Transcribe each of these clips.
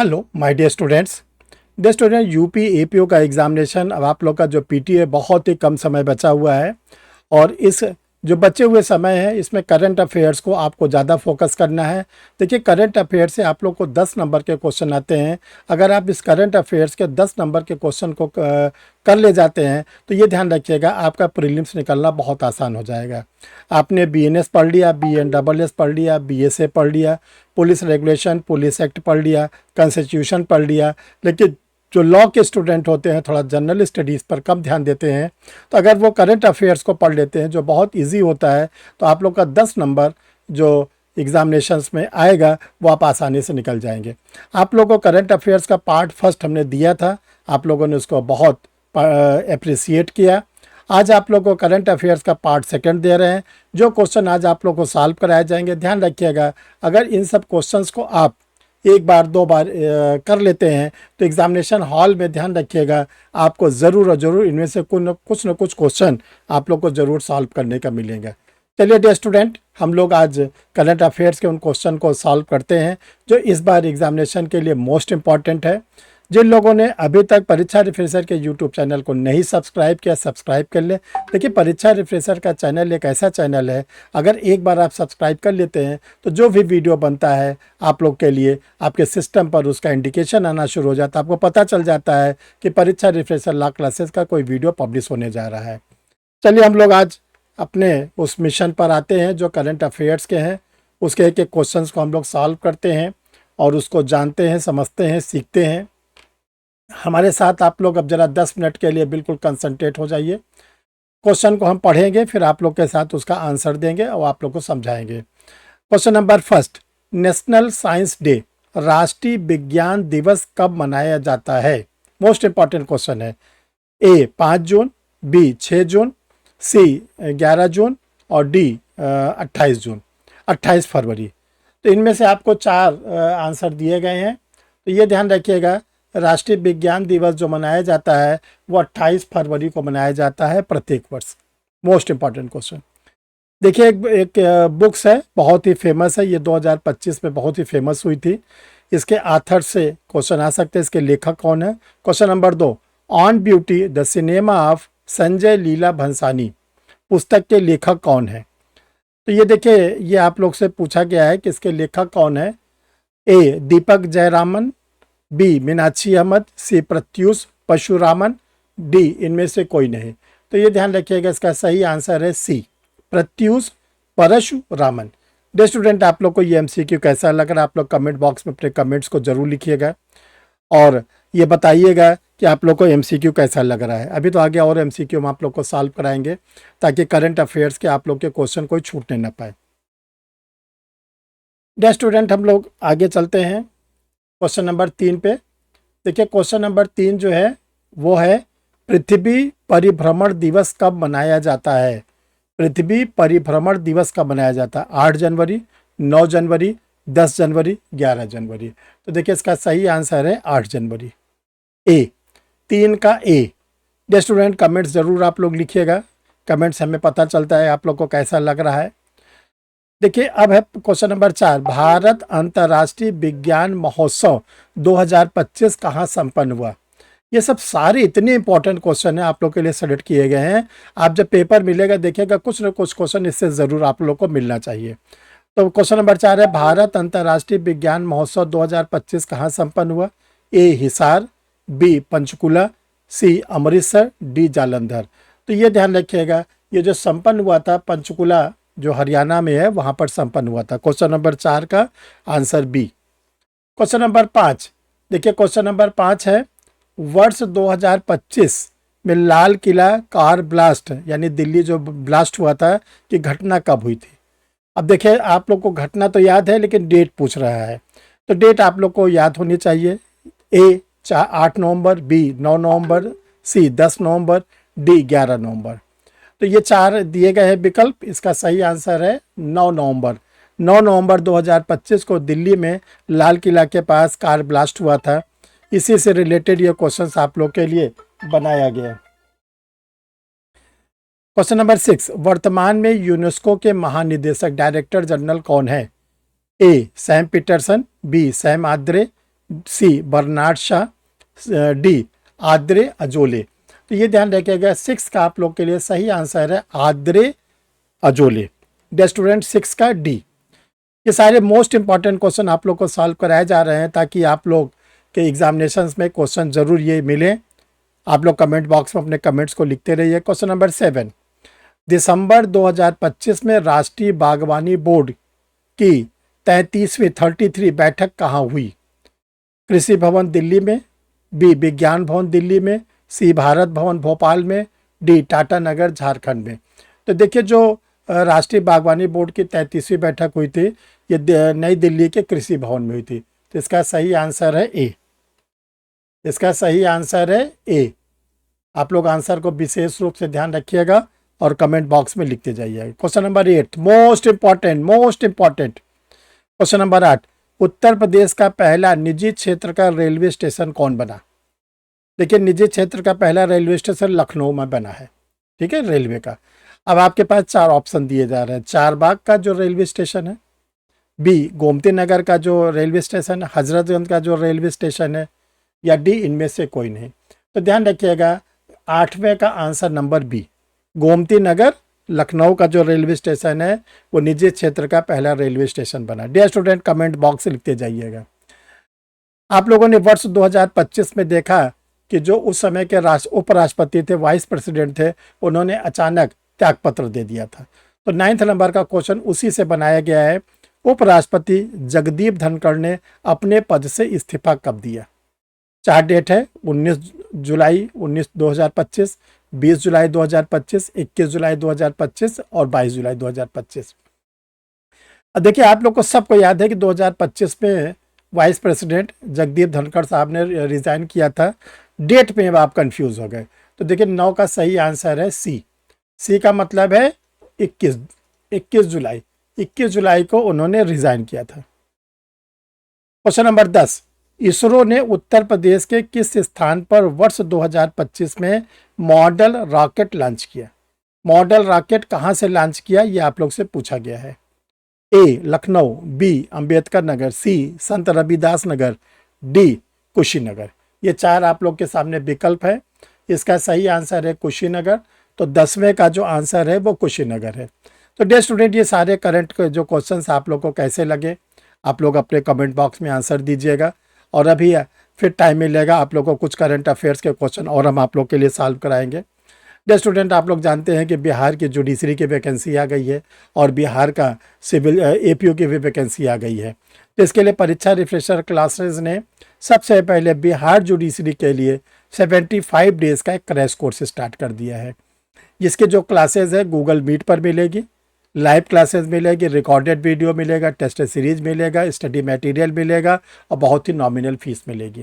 Hello my dear student UP APO का examination अब आप लोग का जो पीटी है बहुत ही कम समय बचा हुआ है। और इस जो बचे हुए समय है इसमें करंट अफेयर्स को आपको ज़्यादा फोकस करना है। देखिए करंट अफेयर्स से आप लोग को 10 नंबर के क्वेश्चन आते हैं। अगर आप इस करंट अफेयर्स के 10 नंबर के क्वेश्चन को कर ले जाते हैं तो ये ध्यान रखिएगा आपका प्रीलिम्स निकलना बहुत आसान हो जाएगा। आपने बीएनएस पढ़ लिया, बीएनडब्ल्यूएस पढ़ लिया, बीएसए पढ़ लिया, पुलिस रेगुलेशन, पुलिस एक्ट पढ़ लिया, कॉन्स्टिट्यूशन पढ़ लिया, लेकिन जो लॉ के स्टूडेंट होते हैं थोड़ा जनरल स्टडीज़ पर कम ध्यान देते हैं, तो अगर वो करंट अफेयर्स को पढ़ लेते हैं जो बहुत इजी होता है तो आप लोग का 10 नंबर जो एग्जामिनेशंस में आएगा वो आप आसानी से निकल जाएंगे। आप लोगों को करंट अफेयर्स का पार्ट फर्स्ट हमने दिया था, आप लोगों ने उसको बहुत अप्रिसिएट किया। आज आप लोगों को करंट अफेयर्स का पार्ट सेकंड दे रहे हैं। जो क्वेश्चन आज आप लोगों को सॉल्व कराए जाएंगे, ध्यान रखिएगा अगर इन सब क्वेश्चंस को आप एक बार दो बार कर लेते हैं तो एग्जामिनेशन हॉल में ध्यान रखिएगा आपको ज़रूर और ज़रूर इनमें से कुछ न कुछ क्वेश्चन आप लोग को ज़रूर सॉल्व करने का मिलेगा। चलिए डियर स्टूडेंट, हम लोग आज करंट अफेयर्स के उन क्वेश्चन को सॉल्व करते हैं जो इस बार एग्जामिनेशन के लिए मोस्ट इम्पॉर्टेंट है। जिन लोगों ने अभी तक परीक्षा रिफ्रेशर के यूट्यूब चैनल को नहीं सब्सक्राइब किया, सब्सक्राइब कर ले। देखिए परीक्षा रिफ्रेशर का चैनल एक ऐसा चैनल है, अगर एक बार आप सब्सक्राइब कर लेते हैं तो जो भी वीडियो बनता है आप लोग के लिए आपके सिस्टम पर उसका इंडिकेशन आना शुरू हो जाता है, आपको पता चल जाता है कि परीक्षा रिफ्रेशर लॉ क्लासेस का कोई वीडियो पब्लिश होने जा रहा है। चलिए हम लोग आज अपने उस मिशन पर आते हैं जो करंट अफेयर्स के हैं। उसके एक एक क्वेश्चन को हम लोग सॉल्व करते हैं और उसको जानते हैं, समझते हैं, सीखते हैं। हमारे साथ आप लोग अब जरा 10 मिनट के लिए बिल्कुल कंसंट्रेट हो जाइए। क्वेश्चन को हम पढ़ेंगे, फिर आप लोग के साथ उसका आंसर देंगे और आप लोग को समझाएंगे। Question number first, national science day, राष्ट्रीय विज्ञान दिवस कब मनाया जाता है? मोस्ट इंपॉर्टेंट क्वेश्चन है। ए 5 जून, बी 6 जून, सी 11 जून और डी 28 जून, 28 फरवरी। तो इनमें से आपको 4 आंसर दिए गए हैं। तो ये ध्यान रखिएगा राष्ट्रीय विज्ञान दिवस जो मनाया जाता है वो 28 फरवरी को मनाया जाता है प्रत्येक वर्ष। Most important question. देखिए एक बुक्स है, बहुत ही फेमस है, ये 2025 में बहुत ही फेमस हुई थी। इसके आथर से क्वेश्चन आ सकते हैं, इसके लेखक कौन है? Question number 2, on beauty the cinema of Sanjay Leela Bhansali, पुस्तक के लेखक कौन है? तो ये देखिए ये आप लोग से पूछा गया है कि इसके लेखक कौन है। ए दीपक जयरामन, बी मीनाक्षी अहमद, सी प्रत्यूष परशुरामन, डी इनमें से कोई नहीं। तो ये ध्यान रखिएगा इसका सही आंसर है सी, प्रत्यूष परशुरामन। डे स्टूडेंट, आप लोग को ये एमसीक्यू कैसा लग रहा है आप लोग कमेंट बॉक्स में अपने कमेंट्स को जरूर लिखिएगा और ये बताइएगा कि आप लोग को एमसीक्यू कैसा लग रहा है। अभी तो आगे और एमसीक्यू हम आप लोग को सॉल्व कराएंगे ताकि करंट अफेयर्स के आप लोग के क्वेश्चन कोई छूटने ना पाए। डे स्टूडेंट, हम लोग आगे चलते हैं क्वेश्चन नंबर 3 पे। देखिए क्वेश्चन नंबर 3 जो है वो है पृथ्वी परिभ्रमण दिवस कब मनाया जाता है? पृथ्वी परिभ्रमण दिवस कब मनाया जाता है? 8 जनवरी, 9 जनवरी, 10 जनवरी, 11 जनवरी। तो देखिए इसका सही आंसर है 8 जनवरी, ए, 3 का ए। डे स्टूडेंट, कमेंट्स जरूर आप लोग लिखिएगा, कमेंट्स हमें पता चलता है आप लोग को कैसा लग रहा है। देखिए अब है क्वेश्चन नंबर 4, भारत अंतर्राष्ट्रीय विज्ञान महोत्सव 2025 कहाँ संपन्न हुआ? ये सब सारे इतने इंपॉर्टेंट क्वेश्चन है आप लोग के लिए सेलेक्ट किए गए हैं। आप जब पेपर मिलेगा देखिएगा कुछ न कुछ क्वेश्चन इससे ज़रूर आप लोग को मिलना चाहिए। तो क्वेश्चन नंबर 4 है भारत अंतर्राष्ट्रीय विज्ञान महोत्सव 2025 कहाँ संपन्न हुआ? ए हिसार, बी पंचकुला, सी अमृतसर, डी जालंधर। तो ये ध्यान रखिएगा ये जो संपन्न हुआ था पंचकुला जो हरियाणा में है वहां पर संपन्न हुआ था। क्वेश्चन नंबर 4 का आंसर बी। क्वेश्चन नंबर 5, देखिए क्वेश्चन नंबर 5 है वर्ष 2025 में लाल किला कार ब्लास्ट यानी दिल्ली जो ब्लास्ट हुआ था कि घटना कब हुई थी? अब देखिए आप लोग को घटना तो याद है लेकिन डेट पूछ रहा है, तो डेट आप लोग को याद होनी चाहिए। ए 8 नवंबर, बी 9 नवंबर, सी 10 नवंबर, डी 11 नवंबर। तो ये 4 दिए गए हैं विकल्प, इसका सही आंसर है 9 नवंबर। 9 नवंबर 2025 को दिल्ली में लाल किला के पास कार ब्लास्ट हुआ था। इसी से रिलेटेड ये क्वेश्चंस आप लोग के लिए बनाया गया। क्वेश्चन नंबर 6, वर्तमान में यूनेस्को के महानिदेशक डायरेक्टर जनरल कौन है? ए सैम पीटरसन, बी सैम आद्रे, सी बर्नार्ड शाह, डी आद्रे अजोले। तो ये ध्यान रखिएगा, 6 का आप लोग के लिए सही आंसर है आद्रे अजोले। डी स्टूडेंट 6 का डी। ये सारे मोस्ट इंपॉर्टेंट क्वेश्चन आप लोग को सॉल्व कराए जा रहे हैं ताकि आप लोग के एग्जामिनेशंस में क्वेश्चन जरूर ये मिले। आप लोग कमेंट बॉक्स में अपने कमेंट्स को लिखते रहिए। क्वेश्चन नंबर 7, दिसंबर 2025 में राष्ट्रीय बागवानी बोर्ड की 33वीं बैठक कहाँ हुई? कृषि भवन दिल्ली में, बी विज्ञान भवन दिल्ली में, सी भारत भवन भोपाल में, डी टाटा नगर झारखंड में। तो देखिए, जो राष्ट्रीय बागवानी बोर्ड की 33वीं बैठक हुई थी, ये नई दिल्ली के कृषि भवन में हुई थी। तो इसका सही आंसर है ए। इसका सही आंसर है ए। आप लोग आंसर को विशेष रूप से ध्यान रखिएगा और कमेंट बॉक्स में लिखते जाइएगा। Question number 8, most important question number 8, Uttar Pradesh का पहला निजी क्षेत्र का रेलवे स्टेशन कौन बना? देखिए, निजी क्षेत्र का पहला रेलवे स्टेशन लखनऊ में बना है, ठीक है, रेलवे का। अब आपके पास 4 ऑप्शन दिए जा रहे हैं। चारबाग का जो रेलवे स्टेशन है, बी गोमती नगर का जो रेलवे स्टेशन है, हजरतगंज का जो रेलवे स्टेशन है, या डी इनमें से कोई नहीं। तो ध्यान रखिएगा, 8वें का answer number B, Gomti Nagar Lucknow का जो रेलवे स्टेशन है वो निजी क्षेत्र का पहला रेलवे स्टेशन बना। डियर स्टूडेंट, कमेंट बॉक्स से लिखते जाइएगा। आप लोगों ने वर्ष 2025 में देखा कि जो उस समय के उपराष्ट्रपति थे, वाइस प्रेसिडेंट थे, उन्होंने अचानक त्यागपत्र दे दिया था। तो 9th नंबर का क्वेश्चन उसी से बनाया गया है। उपराष्ट्रपति जगदीप धनखड़ ने अपने पद से इस्तीफा कब दिया? 4 डेट है, 19 जुलाई 2025, 20 जुलाई 2025, 21 जुलाई 2025 और 22 जुलाई 2025। अब देखिए, आप लोग को सबको याद है कि 2025 में वाइस प्रेसिडेंट जगदीप धनखड़ साहब ने रिजाइन किया था। डेट में आप कंफ्यूज हो गए। तो देखिए, 9 का सही आंसर है सी। सी का मतलब है 21 जुलाई। 21 जुलाई को उन्होंने रिजाइन किया था। क्वेश्चन नंबर 10, इसरो ने उत्तर प्रदेश के किस स्थान पर वर्ष 2025 में मॉडल रॉकेट लॉन्च किया? मॉडल रॉकेट कहां से लॉन्च किया, यह आप लोग से पूछा गया है। ए लखनऊ, बी अंबेडकर नगर, सी संत रविदास नगर, डी कुशीनगर। ये 4 आप लोग के सामने विकल्प है। इसका सही आंसर है कुशीनगर। तो 10वें का जो आंसर है वो कुशीनगर है। तो डियर स्टूडेंट, ये सारे करंट के जो क्वेश्चंस आप लोग को कैसे लगे, आप लोग अपने कमेंट बॉक्स में आंसर दीजिएगा। और अभी फिर टाइम मिलेगा आप लोग को कुछ करंट अफेयर्स के क्वेश्चन और हम आप लोग के लिए सॉल्व कराएंगे। डियर स्टूडेंट, आप लोग जानते हैं कि बिहार की जुडिशरी की वैकेंसी आ गई है और बिहार का सिविल एपीओ की भी वैकेंसी आ गई है। तो इसके लिए परीक्षा रिफ्रेशर क्लासेस ने सबसे पहले बिहार जुडिशरी के लिए 75 डेज का एक क्रैश कोर्स स्टार्ट कर दिया है। जिसके जो क्लासेस है गूगल मीट पर मिलेगी, लाइव क्लासेस मिलेगी, रिकॉर्डेड वीडियो मिलेगा, टेस्ट सीरीज मिलेगा, स्टडी मटेरियल मिलेगा और बहुत ही नॉमिनल फीस मिलेगी।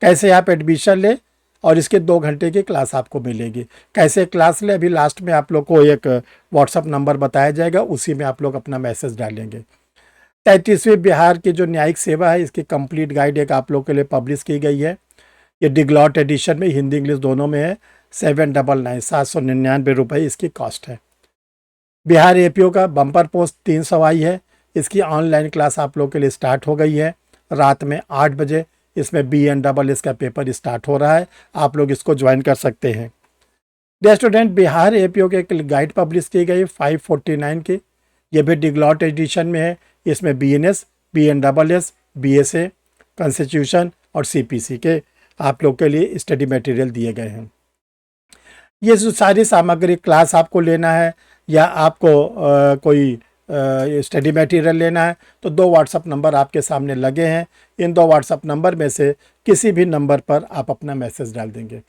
कैसे आप एडमिशन ले और इसके 2 घंटे की क्लास आपको मिलेगी। कैसे क्लास ले, अभी लास्ट में आप लोग को एक व्हाट्सअप नंबर बताया जाएगा, उसी में आप लोग अपना मैसेज डालेंगे। 33वीं बिहार की जो न्यायिक सेवा है, इसकी कंप्लीट गाइड एक आप लोग के लिए पब्लिश की गई है। ये डिग्लॉट एडिशन में हिंदी इंग्लिश दोनों में है। 799 रुपये इसकी कॉस्ट है। बिहार एपीओ का बम्पर पोस्ट 300 आई है। इसकी ऑनलाइन क्लास आप लोग के लिए स्टार्ट हो गई है रात में 8 बजे। इसमें BNSS का पेपर स्टार्ट हो रहा है, आप लोग इसको ज्वाइन कर सकते हैं। डियर स्टूडेंट, बिहार एपीओ के एक गाइड पब्लिश की गई 549 की, ये भी डिग्लॉट एडिशन में है। इसमें BNS, BNSS, BSA, कॉन्स्टिट्यूशन और CPC के आप लोग के लिए स्टडी मटेरियल दिए गए हैं। ये जो सारी सामग्री क्लास आपको लेना है या आपको कोई स्टडी मटेरियल लेना है तो 2 व्हाट्सअप नंबर आपके सामने लगे हैं। इन 2 व्हाट्सअप नंबर में से किसी भी नंबर पर आप अपना मैसेज डाल देंगे।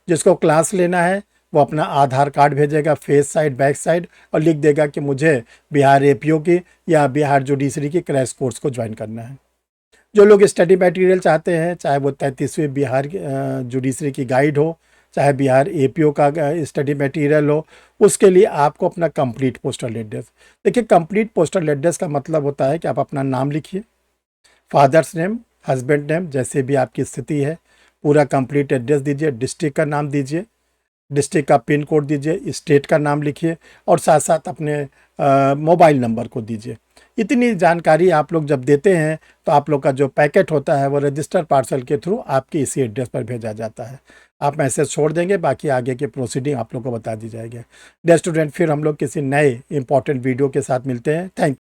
जिसको क्लास लेना है वो अपना आधार कार्ड भेजेगा, फेस साइड बैक साइड, और लिख देगा कि मुझे बिहार एपीओ की या बिहार जुडिशरी की क्रैश कोर्स को ज्वाइन करना है। जो लोग स्टडी मटेरियल चाहते हैं, चाहे वो 33वीं बिहार जुडिशरी की गाइड हो, चाहे बिहार एपीओ का स्टडी मटेरियल हो, उसके लिए आपको अपना कंप्लीट पोस्टल एड्रेस। देखिए, कंप्लीट पोस्टल एड्रेस का मतलब होता है कि आप अपना नाम लिखिए, फादर्स नेम, हस्बैंड नेम, जैसे भी आपकी स्थिति है, पूरा कंप्लीट एड्रेस दीजिए, डिस्ट्रिक्ट का नाम दीजिए, डिस्ट्रिक्ट का पिन कोड दीजिए, स्टेट का नाम लिखिए और साथ साथ अपने मोबाइल नंबर को दीजिए। इतनी जानकारी आप लोग जब देते हैं तो आप लोग का जो पैकेट होता है वो रजिस्टर पार्सल के थ्रू आपके इसी एड्रेस पर भेजा जाता है। आप मैसेज छोड़ देंगे, बाकी आगे के प्रोसीडिंग आप लोग को बता दी जाएगी। डियर स्टूडेंट, फिर हम लोग किसी नए इंपॉर्टेंट वीडियो के साथ मिलते हैं। थैंक